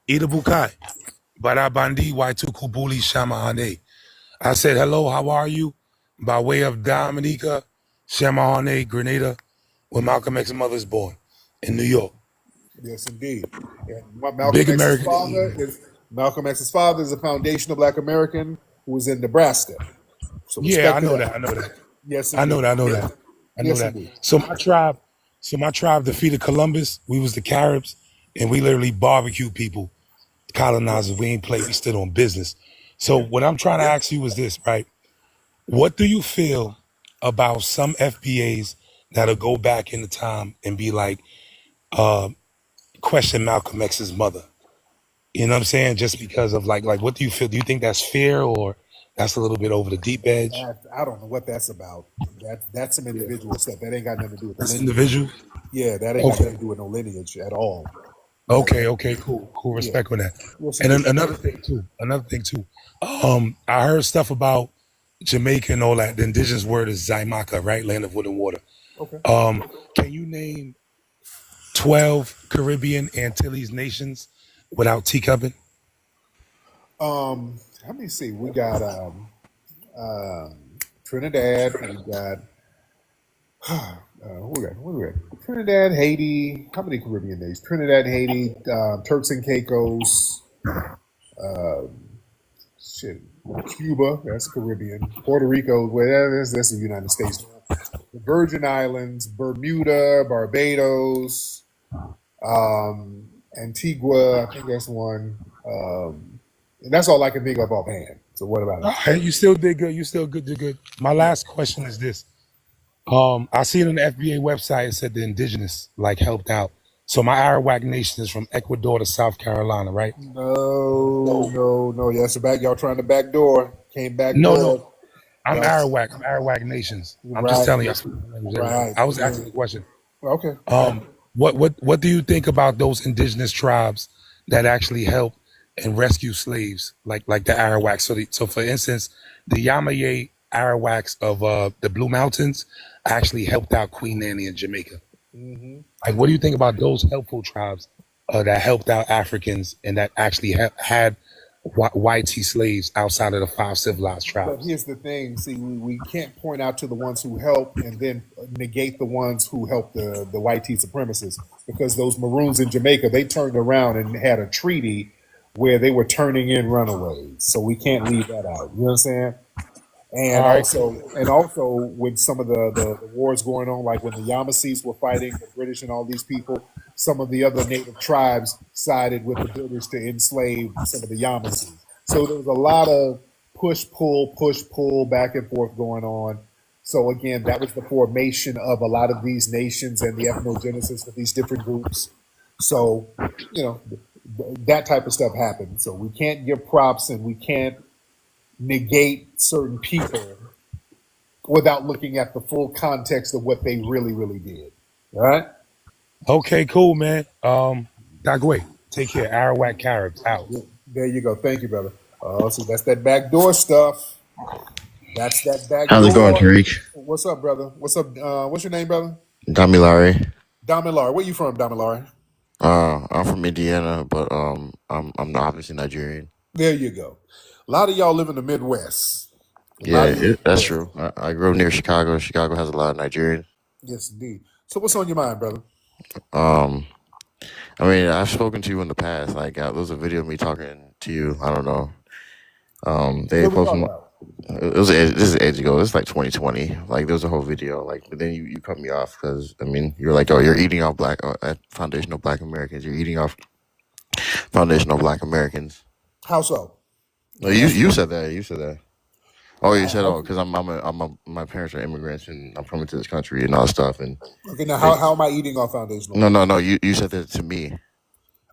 Itabukai, Barabandi, Waitukubuli, Shamahane. I said, hello, how are you? By way of Dominica, Shamahane, Grenada, where Malcolm X's mother is born in New York. Yes, indeed. And what Big American Indian. Malcolm X's father is a foundational Black American who was in Nebraska. So Yeah, I respect to know that. that. I know that. Yes, I know indeed. that. I know that. I know Yes, that. indeed. So my tribe defeated Columbus. We was the Caribs, and we literally barbecued people, colonizers. We ain't played. We stood on business. So what I'm trying to ask you is this, right? What do you feel about some FBAs that'll go back in the time and be like, question Malcolm X's mother? You know what I'm saying? Just because of like what do you feel? Do you think that's fair or that's a little bit over the deep edge? I don't know what that's about. That's some individual stuff. That ain't got nothing to do with the That's lineage. individual. Yeah, that ain't got nothing Okay. to do with no lineage at all. Yeah, Okay. Cool. yeah. Respect on that. Yes, And then indeed. another thing too. I heard stuff about Jamaica and all that. The indigenous word is Zaimaka, right? Land of wood and water. Okay. Can you name 12 Caribbean Antilles nations without teacupping? Let me see. We got Trinidad. We got what we got? Trinidad, Haiti. How many Caribbean nations? Trinidad, Haiti, Turks and Caicos. Shit, Cuba. That's Caribbean. Puerto Rico. Well, that's the United States. The Virgin Islands, Bermuda, Barbados, Antigua. I think that's one. And that's all I can think of offhand. So what about it? Hey, you still did good. You still good. Did good. My last question is this. I see it on the FBA website. It said the indigenous like helped out. So my Arawak nation is from Ecuador to South Carolina, right? No. Yes, the back. Y'all trying to backdoor. Came No. backdoor. I'm Y'all Arawak. I'm Arawak nations. I'm just right, telling you. I speak the language, everything. right. I was Yeah. asking the question. Okay. What do you think about those indigenous tribes that actually help and rescue slaves, like the Arawaks? So for instance, the Yamaye Arawaks of the Blue Mountains actually helped out Queen Anne in Jamaica. hmm Like, what do you think about those helpful tribes that helped out Africans and that actually had white slaves outside of the five civilized But tribes? here's the thing. See, we can't point out to the ones who help and then negate the ones who help the white tea supremacists because those Maroons in Jamaica, they turned around and had a treaty where they were turning in runaways. So we can't leave that out. You know what I'm saying? And All right, cool. also with some of the wars going on, like when the Yamasees were fighting the British and all these people, some of the other native tribes sided with the British to enslave some of the Yamasees. So there was a lot of push pull, back and forth going on. So again, that was the formation of a lot of these nations and the ethnogenesis of these different groups. So, you know, that type of stuff happened. So we can't give props and we can't negate certain people without looking at the full context of what they really, really did. All right? Okay, cool, man. Dagwe, take care. Arawak Caribs out. Yeah, there you go. Thank you, brother. Oh, see, that's that backdoor stuff. That's that How's it going, backdoor. Tariq? What's up, brother? What's up? What's your name, brother? Damilare. Damilar. Where you from, Damilar? I'm from Indiana, but I'm obviously Nigerian. There you go. A lot of y'all live in the Midwest. A Yeah, lot of you. that's Yeah. true. I grew up near Chicago. Chicago has a lot of Nigerians. Yes, indeed. So what's on your mind, brother? Um, I mean, I've spoken to you in the past. Like, there was a video of me talking to you. I don't know. They What we posted. talking about? This is age ago. It's like 2020. Like, there was a whole video. Like, but then you cut me off because I mean, you're like, oh, you're eating off foundational Black Americans. You're eating off foundational Black Americans. How so? No, you said that. You said that. Oh, you said, How- oh, because my parents are immigrants and I'm coming to this country and all that stuff. And okay, now they, how am I eating off foundational? no, you said that to me.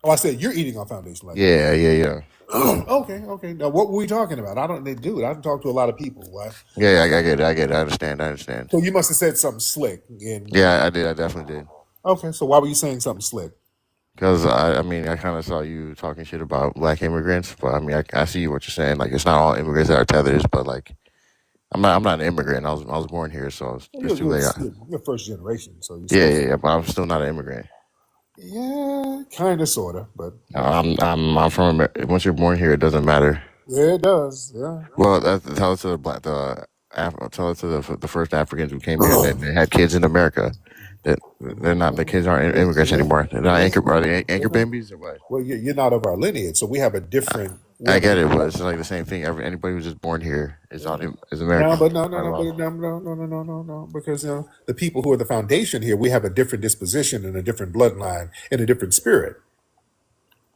Oh, I said you're eating off foundational. Yeah. Okay. Now, what were we talking about? I don't, dude. I don't talk to a lot of people. Right? Yeah, I get it. I understand. So you must have said something slick. And Yeah, I did. I definitely did. okay, so why were you saying something slick? Because I mean, I kind of saw you talking shit about Black immigrants, but I mean, I see what you're saying. Like, it's not all immigrants that are tethers, but like, I'm not an immigrant. I was born here, so Well, it's too late. you're first generation, so you're supposed to. Yeah, but I'm still not an immigrant. Yeah, kind of, sort of, but I'm from America. Once you're born here, it doesn't matter. yeah, it does. Yeah. Well, tell it to the tell it to the first Africans who came here and they had kids in America. That they're not the kids aren't immigrants anymore. They're not anchor are they anchor babies or what? Well, you're not of our lineage, so we have a different. We I have a get it, but it's like the same thing. Anybody who's just born here is no, American but no, no, by no, but law. no, because the people who are the foundation here, we have a different disposition and a different bloodline and a different spirit,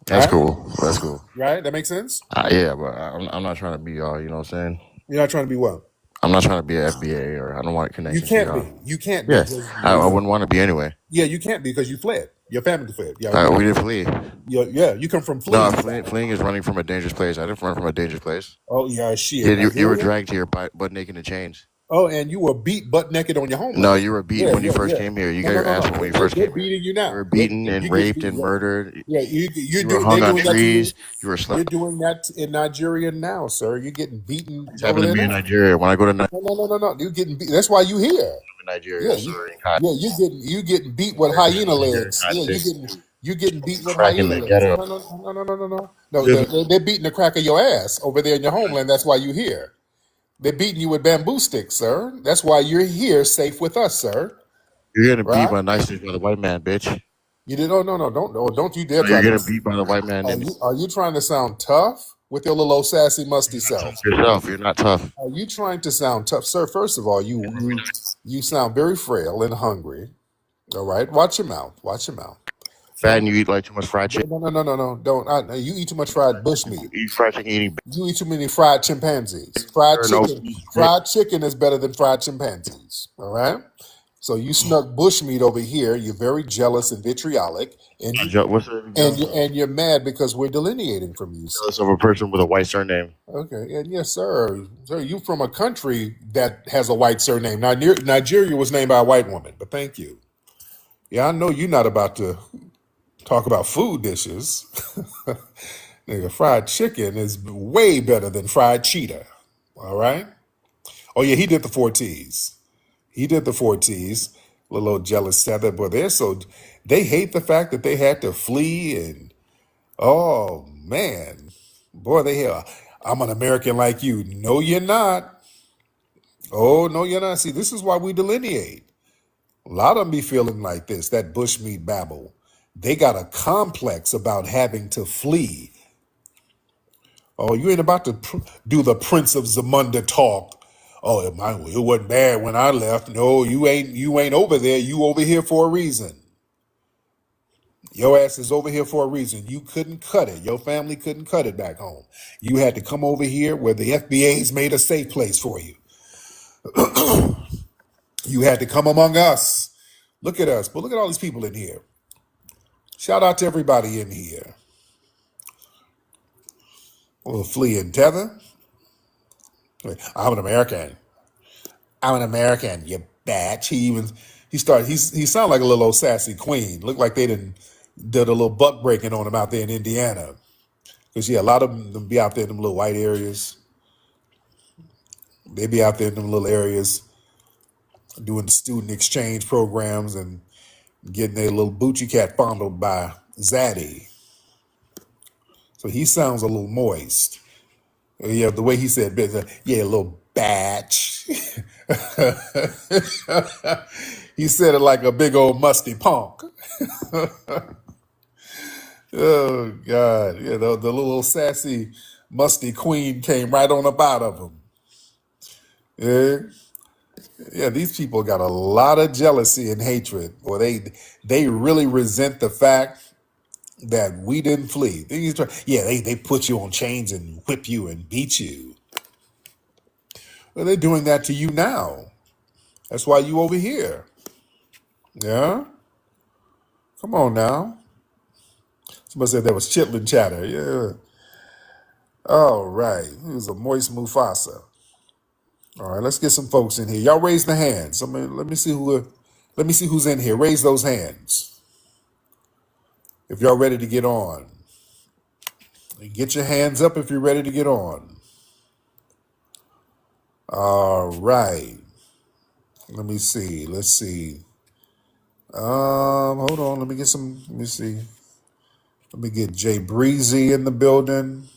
That's right? cool. That's cool. Right? That makes sense. Yeah, but I'm not trying to be y'all. You know what I'm saying? You're not trying to be what? I'm not trying to be an FBA or I don't want You connections to can't y'all. be. You can't be Yeah, because I wouldn't want to be anyway. yeah, you can't be because you fled. Your family fled. Yeah, We didn't flee. yeah, you come from No, fleeing. fleeing is running from a dangerous place. I didn't run from a dangerous place. Oh yeah, shit, Yeah, you were Nigeria. dragged here butt naked in chains. Oh, and you were beat butt naked on your No, homeland. you were beaten Yeah, when you yeah, first yeah. came here. You No, got no, your no, ass no. whooped when you They're, first they're came here. beating you You now. were beaten and You get raped beat. and Yeah, murdered. yeah. You were They're hung on doing that to you. trees. You were They're slept. doing that in Nigeria now, sir. You're getting beaten It's over happened to there me in now. Nigeria. When I go to No, no, no, no, no. You're getting beat. That's why you here. Nigeria, Yeah, serving cotton, yeah. You getting beat with hyena Nigerian legs. Yeah, cotton you getting beat with crack in hyena the legs. ghetto. No, no, no, no, no, no, no. No, they're beating the crack of your ass over there in your homeland. That's why you here. They're beating you with bamboo sticks, sir. That's why you're here, safe with us, sir. You're getting beat Right? by nicely by the white man, bitch. You did. Oh no, no, don't you dare No, you're try to. getting beat by the white man. And Are you trying to sound tough with your little old sassy musty self? yourself, you're not tough. Are you trying to sound tough, sir? First of all, you sound very frail and hungry. All right, watch your mouth. Watch your mouth. Fat and you eat like too much fried chicken. No, no, no, no, no. Don't. You eat too much fried bushmeat. You eat fried chicken eating You eat too many fried chimpanzees. Fried no chicken. shit. Fried chicken is better than fried chimpanzees. All right. So you snuck bushmeat over here. You're very jealous and vitriolic, and What's the jealous of? you're mad because we're delineating from you. Jealous of a person with a white surname. Okay, and yes, sir, you from a country that has a white surname. Nigeria was named by a white woman, but thank you. Yeah, I know you're not about to talk about food dishes. Nigga, fried chicken is way better than fried cheetah. All right. Oh yeah, he did the four T's. He did the four T's. Little old jealous Heather, but they hate the fact that they had to flee and oh man, boy, they hear I'm an American like you. No, you're not. Oh no, you're not. See, this is why we delineate. A lot of them be feeling like this. That bushmeat babble. They got a complex about having to flee. Oh, you ain't about to do the Prince of Zamunda talk. Oh, it wasn't bad when I left. No, you ain't. You ain't over there. You over here for a reason. Your ass is over here for a reason. You couldn't cut it. Your family couldn't cut it back home. You had to come over here where the FBA's made a safe place for you. You had to come among us. Look at us. But look at all these people in here. Shout out to everybody in here. Well, Flea and Tether. I'm an American. I'm an American, you batch. He sounded like a little old sassy queen. Looked like they did a little buck breaking on him out there in Indiana. Because yeah, a lot of them be out there in them little white areas. They be out there in them little areas doing student exchange programs and getting their little boochie cat fondled by Zaddy. So he sounds a little moist. Yeah, the way he said, yeah, a little batch. He said it like a big old musty punk. Oh God! Yeah, the little sassy, musty queen came right on up out of him. Yeah, yeah. These people got a lot of jealousy and hatred, or they really resent the fact that we didn't flee. Yeah, they put you on chains and whip you and beat you. Well, they're doing that to you now. That's why you over here. Yeah, come on now. Somebody said that was chitlin chatter. Yeah. All right. Who's a moist Mufasa? All right, let's get some folks in here. Y'all raise the hands. Let me see who's in here. Raise those hands. If y'all ready to get on. Get your hands up if you're ready to get on. All right. Let me see. Let's see. Hold on. Let me get some. Let me see. Let me get Jay Breezy in the building.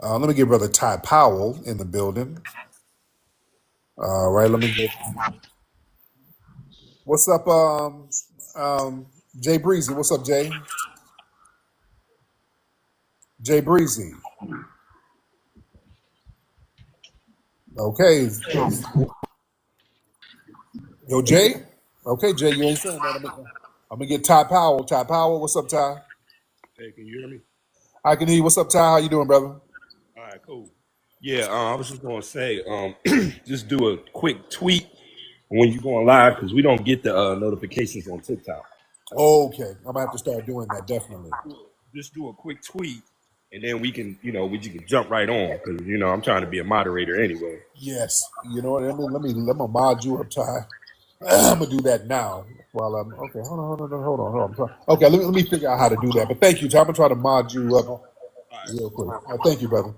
Let me get Brother Ty Powell in the building. All right. Let me get. What's up, Jay Breezy? What's up, Jay? Jay Breezy. Okay. Yo, Jay. Okay, Jay, you ain't saying that. I'm gonna get Ty Powell. Ty Powell, what's up, Ty? Hey, can you hear me? I can hear you. What's up, Ty? How you doing, brother? All right, cool. Yeah, I was just gonna say, just do a quick tweet when you're going live because we don't get the notifications on TikTok. Okay, I'm gonna have to start doing that definitely. Just do a quick tweet, and then we can, we can jump right on because I'm trying to be a moderator anyway. Yes, you know what? Let me mod you up, Ty. I'm gonna do that now. While I'm okay, hold on. Okay, let me figure out how to do that. But thank you, Ty. I'm gonna try to mod you up All right, real quick. Thank you, brother.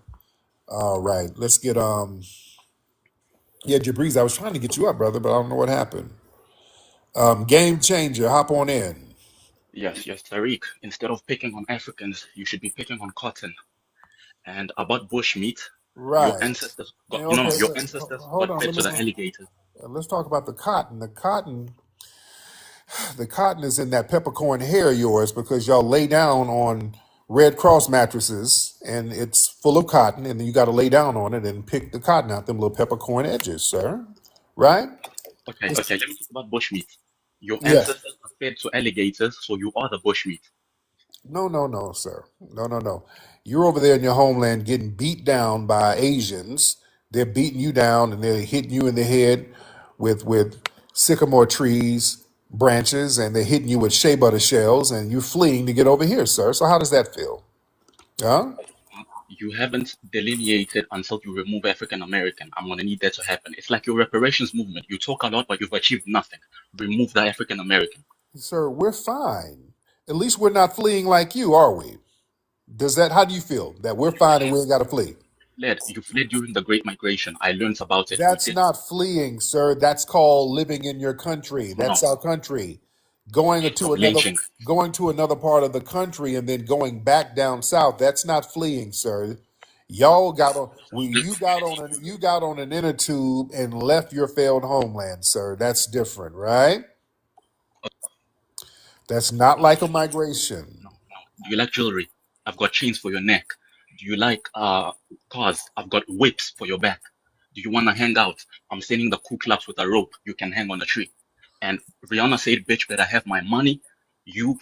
All right, let's get yeah, Jabriz. I was trying to get you up, brother, but I don't know what happened. Game changer, hop on in. Yes, yes, Tariq. Instead of picking on Africans, you should be picking on cotton. And about bush meat, your Right. ancestors got, And no, no, okay, your ancestors hold got on. fed to the alligators. Let's talk about the cotton. The cotton is in that peppercorn hair of yours because y'all lay down on Red Cross mattresses and it's full of cotton, and then you got to lay down on it and pick the cotton out them little peppercorn edges, sir. Right? Okay, okay, let me talk about bush meat. Your Yes. ancestors are fed to alligators, so you are the bush meat. No, sir. No. You're over there in your homeland getting beat down by Asians. They're beating you down and they're hitting you in the head with sycamore trees branches, and they're hitting you with shea butter shells, and you're fleeing to get over here, sir. So how does that feel? Huh? You haven't delineated until you remove African American. I'm gonna need that to happen. It's like your reparations movement. You talk a lot, but you've achieved nothing. Remove the African American. Sir, we're fine. At least we're not fleeing like you, are we? How do you feel that we're fine and we ain't got to flee? You fled during the Great Migration. I learned about it. You That's did not fleeing, sir. That's called living in your country. no, That's no, our country. Going no to another lynching. going to another part of the country and then going back down south. That's not fleeing, sir. Y'all got on you got on an inner tube and left your failed homeland, sir. That's different, right? That's not like a migration. No, no. Do you like jewelry? I've got chains for your neck. Do you like cars? I've got whips for your back. Do you want to hang out? I'm sending the Ku Klux with a rope. You can hang on a tree. And Rihanna said, "Bitch, better have my money." You,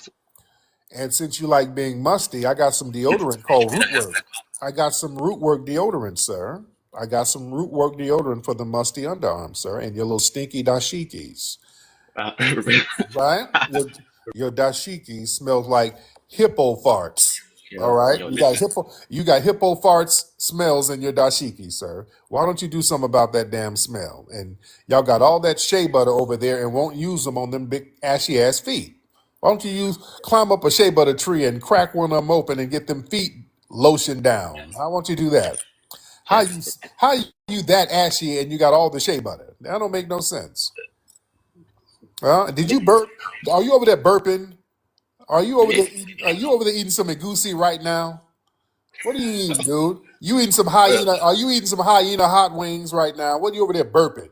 And since you like being musty, I got some deodorant bitch, called better Root have Work. my I got some Root Work deodorant, sir. I got some Root Work deodorant for the musty underarms, sir, and your little stinky dashikis. car. Right? Your dashiki smells like hippo farts. All right, Yo, listen. you got hippo farts smells in your dashiki, sir. Why don't you do something about that damn smell? And y'all got all that shea butter over there and won't use them on them big ashy ass feet. Why don't you climb up a shea butter tree and crack one of them open and get them feet lotion down? Yes, How won't you do that? How you yes. how you that ashy and you got all the shea butter? That don't make no sense. Did you burp? Are you over there burping? Are you over there eating some egusi right now? What are you eating, dude? You eating some hyena? Are you eating some hyena hot wings right now? What are you over there burping?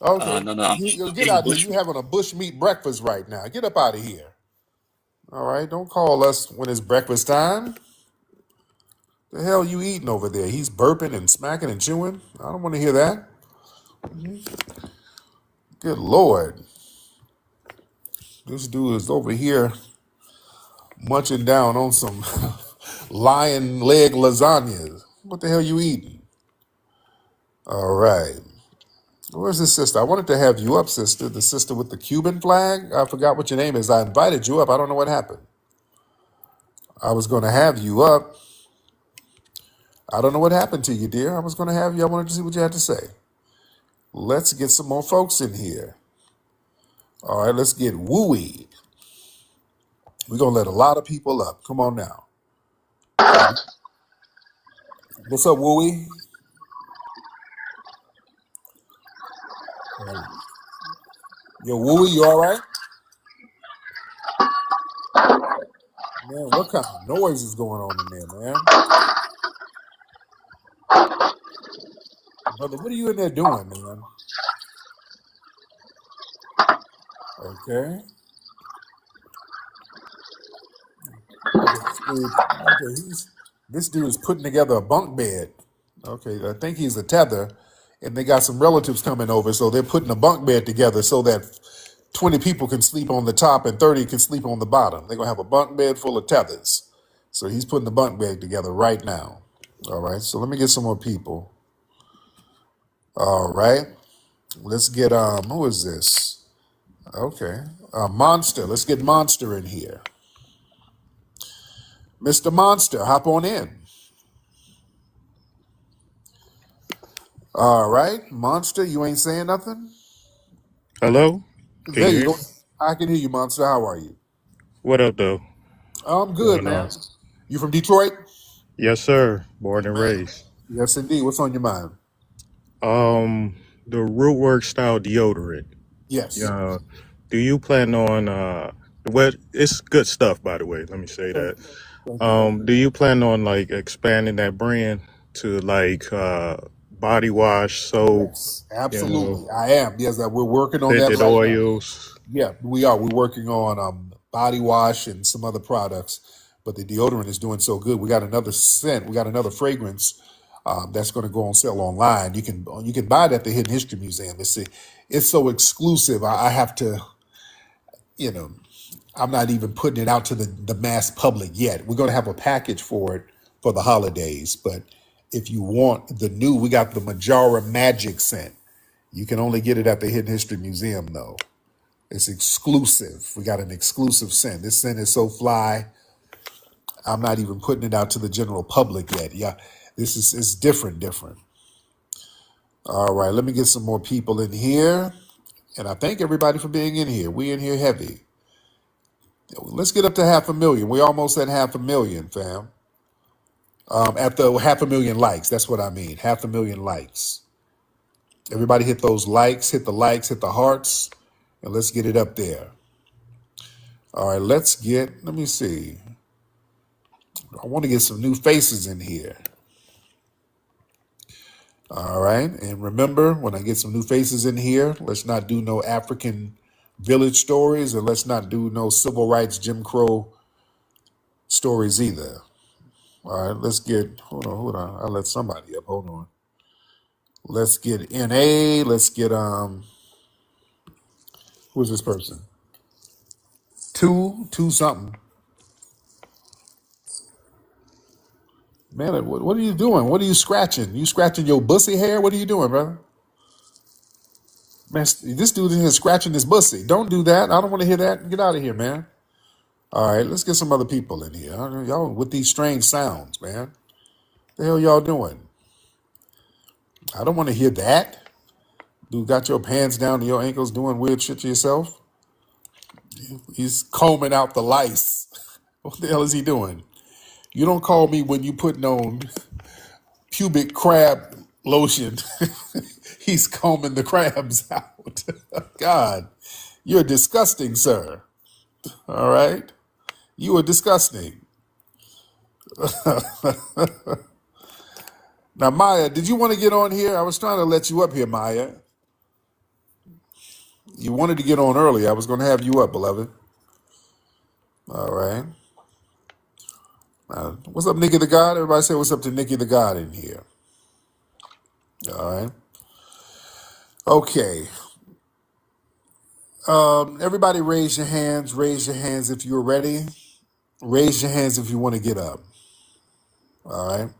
Okay, No, no. I'm you get eating out here. bush You meat. having a bush meat breakfast right now. Get up out of here. All right, don't call us when it's breakfast time. The hell you eating over there? He's burping and smacking and chewing. I don't want to hear that. Good Lord, this dude is over here munching down on some lion leg lasagna. What the hell you eating? All right. Where's the sister? I wanted to have you up, sister. The sister with the Cuban flag. I forgot what your name is. I invited you up. I don't know what happened. I was going to have you up. I don't know what happened to you, dear. I was going to have you. I wanted to see what you had to say. Let's get some more folks in here. All right, let's get wooey. We're going to let a lot of people up. Come on now. What's up, wooey? Yo, wooey, you all right? Man, what kind of noise is going on in there, man? Brother, what are you in there doing, man? Okay. Okay, this dude is putting together a bunk bed. Okay, I think he's a tether, and they got some relatives coming over, so they're putting a bunk bed together so that 20 people can sleep on the top and 30 can sleep on the bottom. They're gonna have a bunk bed full of tethers. So he's putting the bunk bed together right now. All right, so let me get some more people. All right, let's get who is this? Okay, Monster. Let's get Monster in here. Mr. Monster, hop on in. All right, Monster, you ain't saying nothing? Hello? Can There you you hear go. me? I can hear you, Monster. How are you? What up, though? I'm good, Going man. on? You from Detroit? Yes, sir. Born and raised. Yes, indeed. What's on your mind? Um, the Rootwork style deodorant. Yes. Uh, do you plan on well, it's good stuff, by the way. Let me say Thank that. you. Thank you. Do you plan on like expanding that brand to like body wash, soap, Yes, you know, absolutely. I am. Yes, we're working on that scented right now. oils? Yeah, we are. We're working on body wash and some other products, but the deodorant is doing so good. We got another scent. We got another fragrance that's going to go on sale online. You can buy it at the Hidden History Museum. It's so exclusive. I have to, you know, I'm not even putting it out to the mass public yet. We're going to have a package for it for the holidays, but if you want the new, we got the Majara Magic scent. You can only get it at the Hidden History Museum, though. It's exclusive. We got an exclusive scent. This scent is so fly. I'm not even putting it out to the general public yet. Yeah, this is it's different, different. All right, let me get some more people in here, and I thank everybody for being in here. We in here heavy. Let's get up to 500,000. We almost at 500,000, fam. At the 500,000 likes, that's what I mean. 500,000 likes. Everybody hit those likes, hit the likes, hit the hearts, and let's get it up there. All right, let me see. I want to get some new faces in here. All right. And remember, when I get some new faces in here, let's not do no African village stories and let's not do no civil rights Jim Crow stories either. All right, hold on. I'll let somebody up. Hold on. Let's get NA. Let's get who's this person? Two something. Man, what are you doing? What are you scratching? You scratching your bussy hair? What are you doing, brother? Man, this dude in here scratching his bussy. Don't do that. I don't want to hear that. Get out of here, man. All right, let's get some other people in here. Y'all with these strange sounds, man. The hell y'all doing? I don't want to hear that. Dude got your pants down to your ankles doing weird shit to yourself. He's combing out the lice. What the hell is he doing? You don't call me when you putting on pubic crab lotion. He's combing the crabs out. God, you're disgusting, sir. All right? You are disgusting. Now, Maya, did you want to get on here? I was trying to let you up here, Maya. You wanted to get on early. I was going to have you up, beloved. All right. What's up, Nikki the God? Everybody say what's up to Nikki the God in here. All right. Okay. Everybody raise your hands. Raise your hands if you're ready. Raise your hands if you want to get up. All right.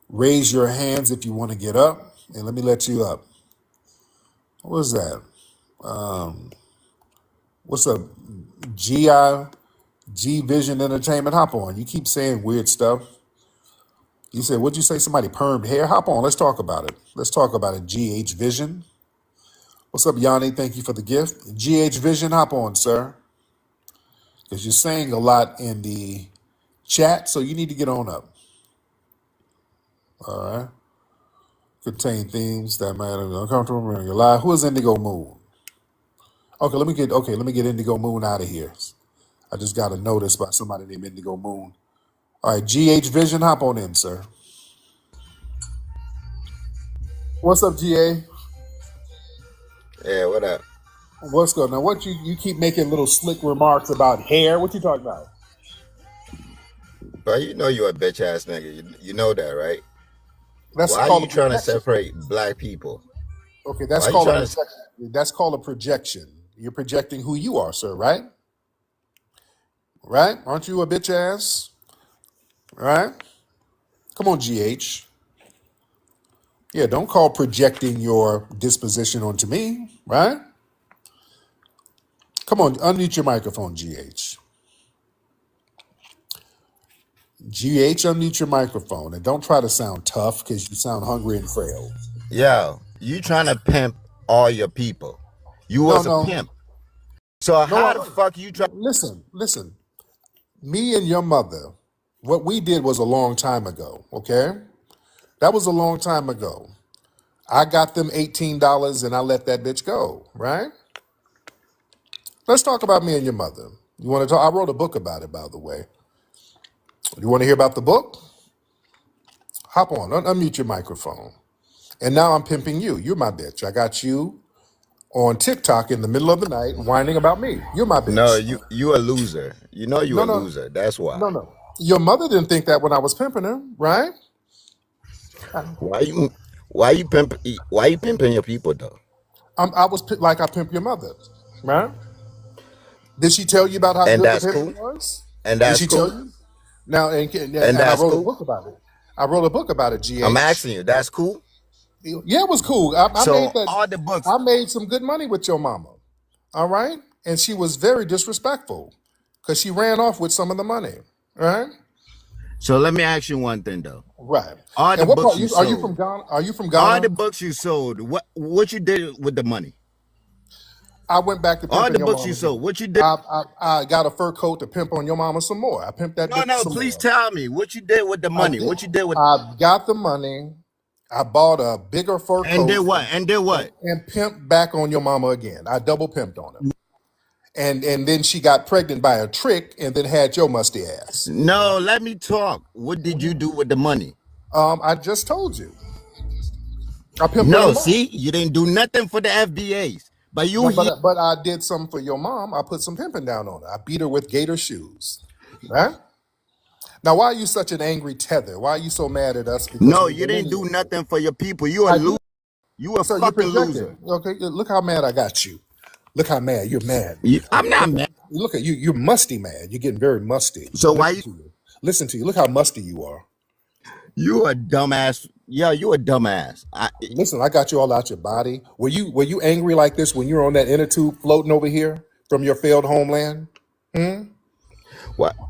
Raise your hands if you want to get up. And let me let you up. What is that? What's up? G Vision Entertainment. Hop on. You keep saying weird stuff. You said, what'd you say? Somebody permed hair? Hop on. Let's talk about it. Let's talk about it. GH Vision. What's up, Yanni? Thank you for the gift. GH Vision, hop on, sir. Because you're saying a lot in the chat, so you need to get on up. All right. Contain themes that might be uncomfortable in your life. Who is Indigo Moon? Okay, let me get Indigo Moon out of here. I just got a notice by somebody named Indigo Moon. All right, GH Vision, hop on in, sir. What's up, GA? Yeah, what up? What's good? Now, what you keep making little slick remarks about hair? What you talking about? But you know you a bitch ass nigga. You know that, right? That's Why are called you a trying to projection. separate black people? Okay, that's Why are you called a trying to? projection. That's called a projection. You're projecting who you are, sir, right? Right? Aren't you a bitch ass? Right? Come on, GH. Yeah, don't call projecting your disposition onto me, right? Come on, unmute your microphone, GH. GH, unmute your microphone. And don't try to sound tough because you sound hungry and frail. Yo, you trying to pimp all your people. You No, was a no. pimp. So No, how the fuck you try? listen. Me and your mother, what we did was a long time ago, okay? That was a long time ago. I got them $18 and I let that bitch go, right? Let's talk about me and your mother. You want to talk? I wrote a book about it, by the way. You want to hear about the book? Hop on, unmute your microphone. And now I'm pimping you. You're my bitch. I got you on TikTok in the middle of the night whining about me. You're my No, bitch. you a loser. You know you No, a no, loser. That's why. no. Your mother didn't think that when I was pimping her, right? Why you why you pimping your people though? I was like I pimp your mother, right? Did she tell you about how And good the that's pimping cool. was? And Did that's she tell cool. you? Now, and And I that's wrote a cool. book about it. I wrote a book about it, I'm GH. asking you, that's cool. Yeah, it was cool. I made So that. all the books. I made some good money with your mama. All right, and she was very disrespectful because she ran off with some of the money. Right, So let me ask you one thing though. right. All the And what books part? you Are you from sold. Ghana? Are you from All the Ghana? books you sold. What you did with the money? I went back to All pimping the your books you mom sold. again. What you did? I got a fur coat to pimp on your mama some more. I pimped that bitch No, some please more. tell me what you did with the I money. did. What you did with I got the money. I bought a bigger fur and did coat what? And did what? and pimped back on your mama again. I double pimped on her. And then she got pregnant by a trick and then had your musty ass. No, let me talk. What did you do with the money? I just told you. I pimped on No, your mom. see, you didn't do nothing for the FBAs. But you No, here. but I did something for your mom. I put some pimping down on her. I beat her with gator shoes. Right? Now, why are you such an angry tether? Why are you so mad at us because No, we're you didn't do delineated? nothing for your people. You a I did. loser. You a So you're fucking loser. projecting. Okay, look how mad I got you. Look how mad you're mad. I'm not mad. Look at you. You're musty mad. You're getting very musty. So why Listen you to you. Listen to you. Look how musty you are. you a dumbass? Yeah, you a dumbass. Listen, I got you all out your body. Were you angry like this when you were on that inner tube floating over here from your failed homeland?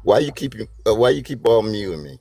why you keep on muting me?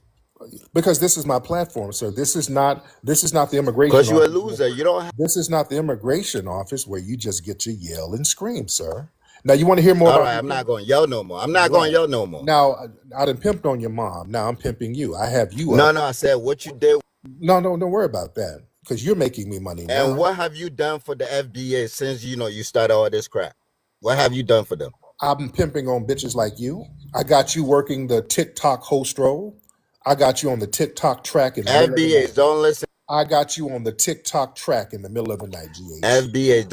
Because this is my platform, sir. This is not the immigration Cause you a office. loser. You don't have. This is not the immigration office where you just get to yell and scream, sir. Now you want to hear more All about right, me? I'm not going to yell no more. I'm not going Right. to yell no more. Now I done pimped on your mom. Now I'm pimping you. I have you No, up. no, I said what you did. No, no, don't worry about that because you're making me money And now. what have you done for the FBA since you started all this crap? What have you done for them? I've been pimping on bitches like you. I got you working the TikTok host role. I got you on the TikTok track in the middle of the FBAs night. don't listen. I got you on the TikTok track in the middle of the night, GH. FBAs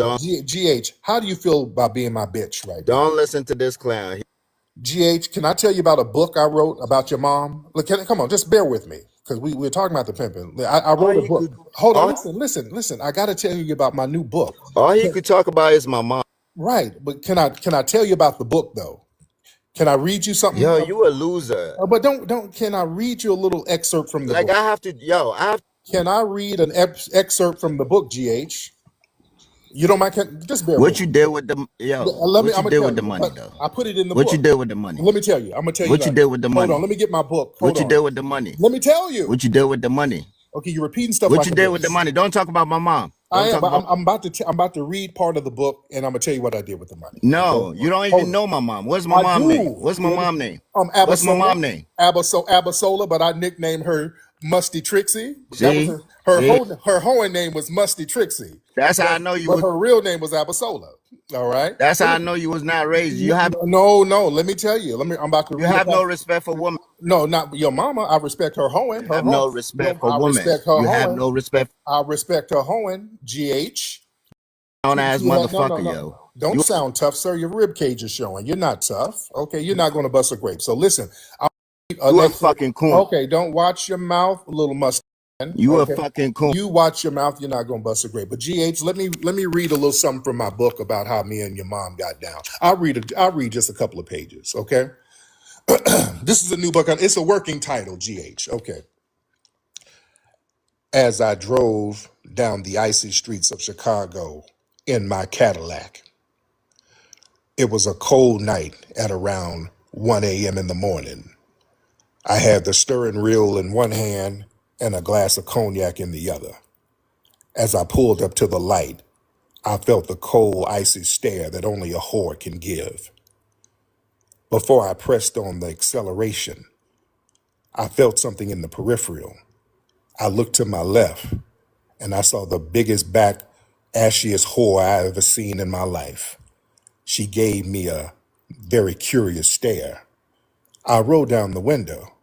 GH, how do you feel about being my bitch right now? don't listen to this clown. GH, can I tell you about a book I wrote about your mom? Look, come on, just bear with me because we're talking about the pimping. I All wrote a he book. could Hold on, all, listen. I got to tell you about my new book. all he could talk about is my mom. Right, but can I tell you about the book though? Can I read you something? Yo, you a loser. But don't. Can I read you a little excerpt from the Like book? I have Can I read an excerpt from the book, GH? You don't mind? Just bear with what me. you did with the Let me. what I'm you gonna did tell with the you. money But though? I put it in the What you book. did with the money? Let me tell you. I'm gonna tell you What you like. did with the Hold on. money? Let me get my book. Hold What you on. did with the money? Let me tell you. What you did with the money? Okay, you're repeating stuff What like you a did with the bitch. money? Don't talk about my mom. I Don't am, talk but about. I'm about to read part of the book, and I'm gonna tell you what I did with the money. Okay. No, you don't Hold even on. know my mom. What's my I mom name? do. What's my mom name? What's my Abasola. mom name? Abasola, but I nicknamed her Musty Trixie. That was See, see, her Hohen name was Musty Trixie, that's how but I know you but was. her real name was Abasola. All right. That's But how I know you was not raised. no. Let me tell you. I'm about to You read have about. no respect for women. No, not your mama. I respect her Hohen. You Her have Hohen. no respect for I women. respect her You have Hohen. no respect I respect her Hohen. GH. for down ass She had motherfucker, no. yo. Don't You sound tough, sir. Your rib cage is showing. You're not tough. Okay, you're not going to bust a grape. So listen, I'll read an you a excerpt. fucking coon. Okay, don't watch your mouth, little mustache. You a Okay, fucking coon. you watch your mouth. You're not going to bust a grape. But GH, let me read a little something from my book about how me and your mom got down. I'll read just a couple of pages. Okay, this is a new book. It's a working title. GH. Okay. As I drove down the icy streets of Chicago in my Cadillac, it was a cold night at around 1 a.m. in the morning. I had the stirring reel in one hand and a glass of cognac in the other. As I pulled up to the light, I felt the cold, icy stare that only a whore can give. Before I pressed on the acceleration, I felt something in the peripheral. I looked to my left and I saw the biggest back, ashiest whore I ever seen in my life. She gave me a very curious stare. I rolled down the window.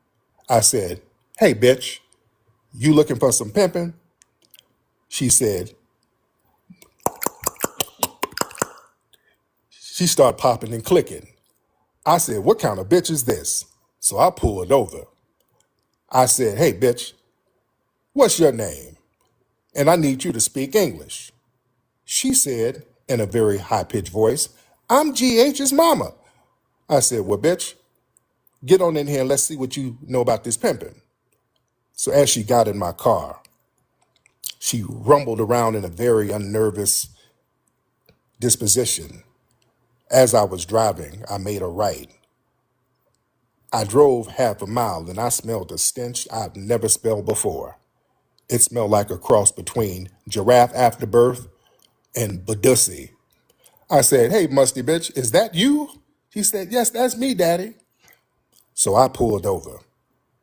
I said, "Hey, bitch, you looking for some pimping?" She said, she started popping and clicking. I said, "What kind of bitch is this?" So I pulled over. I said, "Hey, bitch, what's your name? And I need you to speak English." She said in a very high pitched voice, "I'm GH's mama." I said, "Well, bitch, get on in here and let's see what you know about this pimping." So as she got in my car, she rumbled around in a very unnervous disposition. As I was driving, I made a right. I drove half a mile and I smelled a stench I've never smelled before. It smelled like a cross between giraffe afterbirth and Badussi. I said, "Hey, musty bitch, is that you?" She said, "Yes, that's me, daddy." So I pulled over.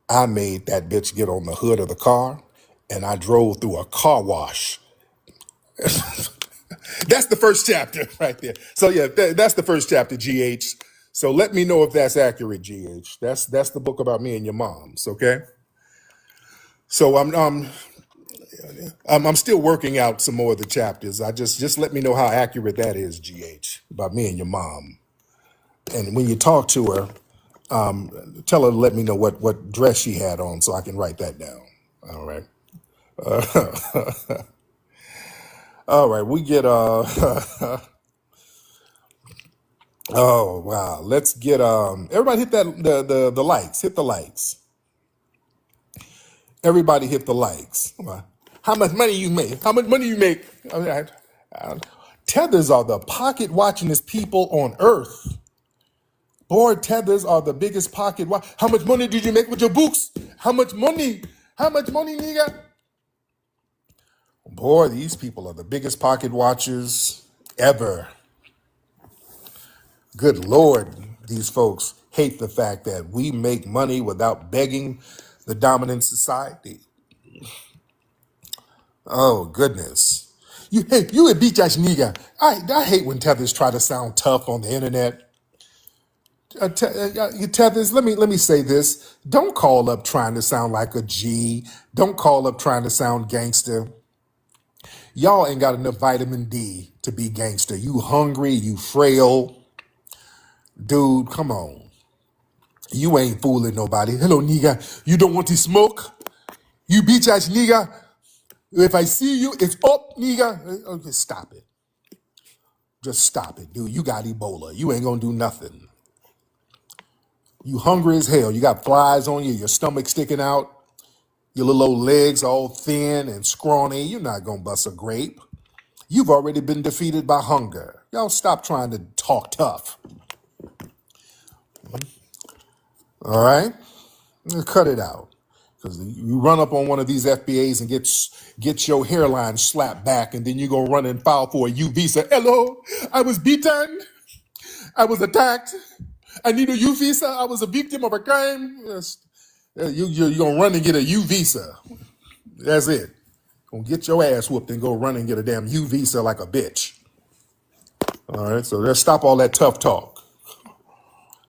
I made that bitch get on the hood of the car and I drove through a car wash. That's the first chapter right there. So yeah, that's the first chapter, GH. So let me know if that's accurate, GH. That's the book about me and your moms, okay? So I'm still working out some more of the chapters. I just let me know how accurate that is, GH, about me and your mom. And when you talk to her, tell her to let me know what dress she had on so I can write that down. All right. All right, we get oh wow. Let's get everybody hit that the likes. Hit the likes. Everybody hit the likes. How much money you make? How much money you make? Tethers are the pocket watchingest people on earth. Boy, tethers are the biggest pocket watch. How much money did you make with your books? How much money? How much money, nigga? Boy, these people are the biggest pocket watchers ever. Good Lord, these folks hate the fact that we make money without begging the dominant society. Oh, goodness. You a beach ass nigga. I hate when tethers try to sound tough on the internet. Tethers, let me say this. Don't call up trying to sound like a G. Don't call up trying to sound gangster. Y'all ain't got enough vitamin D to be gangster. You hungry, you frail. Dude, come on. You ain't fooling nobody. Hello, nigga. You don't want to smoke? You bitch ass nigga. If I see you, it's up, nigga. Just stop it. Just stop it, dude. You got Ebola. You ain't gonna do nothing. You hungry as hell. You got flies on you. Your stomach sticking out. Your little old legs all thin and scrawny. You're not gonna bust a grape. You've already been defeated by hunger. Y'all stop trying to talk tough. All right? Cut it out. Because you run up on one of these FBAs and get your hairline slapped back, and then you're going to run and file for a U visa. Hello, I was beaten. I was attacked. I need a U visa. I was a victim of a crime. Yes. You're gonna run and get a U visa. That's it. Gonna get your ass whooped and go run and get a damn U visa like a bitch. All right, so let's stop all that tough talk.